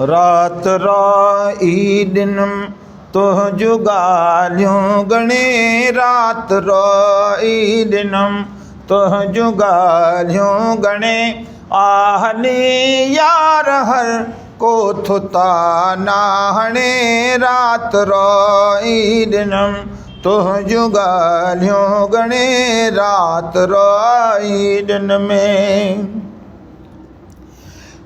रात राई दिनम तुझु गालियों गणे, रात राई दिनम तुझु गालियों गणे, आहने यार हर को थुता नाहणे, रात राई दिनम तुझु गालियों गणे, रात राई दिन में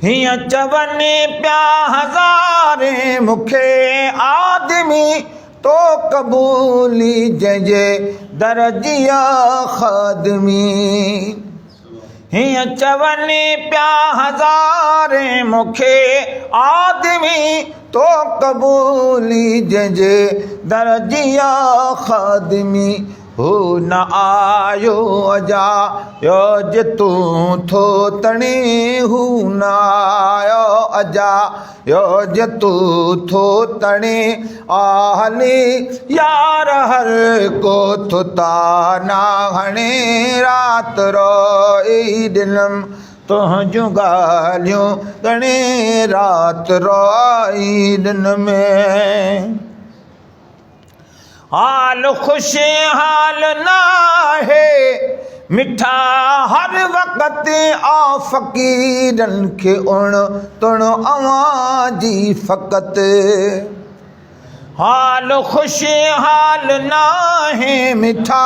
हिया चवने प्या हज़ारे मुखे आदमी तो कबूली जजे दरजिया खादमी, हिया चवने प्या हज़ारे मुखे आदमी तो कबूली जजे दरजिया खादमी, हो न आयो अजा योज तू थो तणे, हू न आयो अजा योज तू थो तणे, आहले यार हर को थुता नाहणे, रात रोई दिनम तुझु गालियों गणे, रात रोई दिन में हाल खुश हाल ना है मिठा हर वक़्त आ फ़कीरन के उण तुण आवाजी फ़क़त, हाल खुश हाल ना है मिठा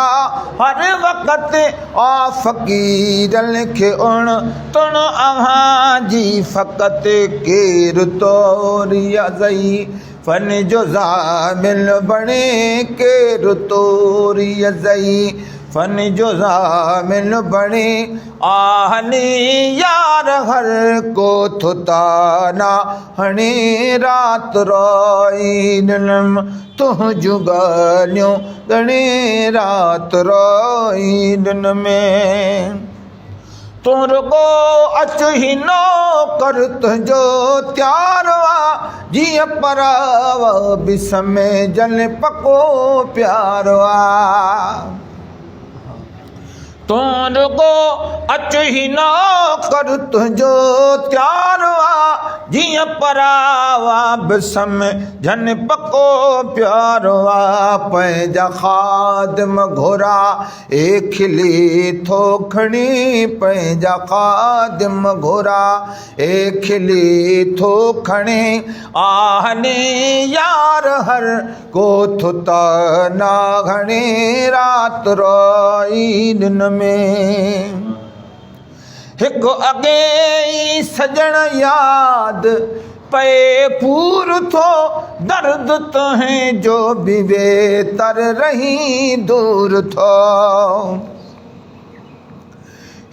हर वक़्त आ फ़कीरन के उण तुण आवाजी फ़क़त, केर तोरिया ज़ई फन जो ज़ामिल बणे, केर तोरिया ज़ई फन जो ज़ामिल बणे, आहने यार हर को थुता नाहणे, रात रोई दिनम तुझु गालियों गणे, रात रोई दिन में तुरगो अच ही नो कर तुझो त्यारवा, जिय परावा बिसमे जल पको प्यारवा, तुरगो अच ही नो कर तुझो त्यारवा, जिय परावा बिसमे जन पको प्यारवा, पैजा खादम घोरा ए खिली थो खणी, पैजा खादम घोरा ए खिली थो खणे, आहने यार हर को थुता नाहणे, रात रोई दिन में हिक अगे सजण याद पे पूर थो, दर्द तुहें जो बिवे तर रही दूर थो,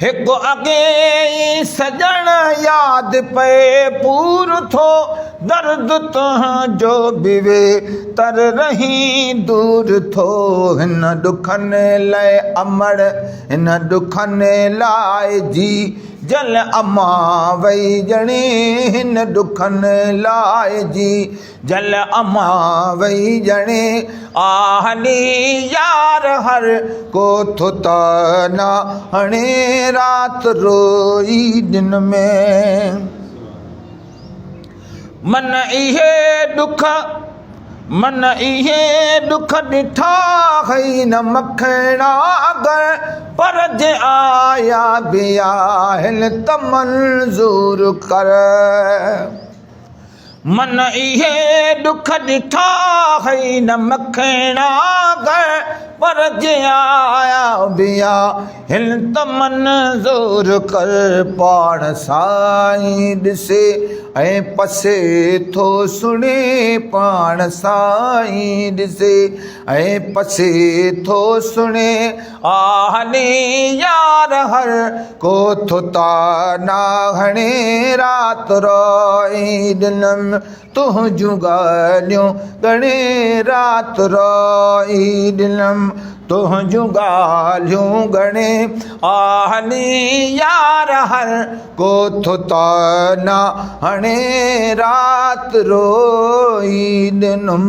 हिक अगे सजण याद पे पूर थो, दर्द तुह जो बिवे तर रही दूर थो, हिन दुखन लाए अमड़ हिन दुखन लाए जी जल अमा वई जणे, हिन दुखन लाए जी जल अमा वई जणे, आहने यार हर को थुता नाहणे, रात रोई दिन में मन इहे दुख ॾिठा हई न मखणा अगर, पर जे आया बि आहिनि त मंज़ूर कर, मन इहे दुख ॾिठा हई न मखणा अगर, पर जे आया बि आहिनि त मंज़ूर कर, पाण साईं ॾिसे ऐं पसे थो सुणे, पाण साईं ॾिसे ऐं पसे थो सुणे, आहने यार हर को थुता नाहणे, रात रोई दिनम तुझु गालियों गणे, रात रोई दिनम तुझु गालियों गणे, आहने यार हर को थुता नाहणे, रात रोई दिनम।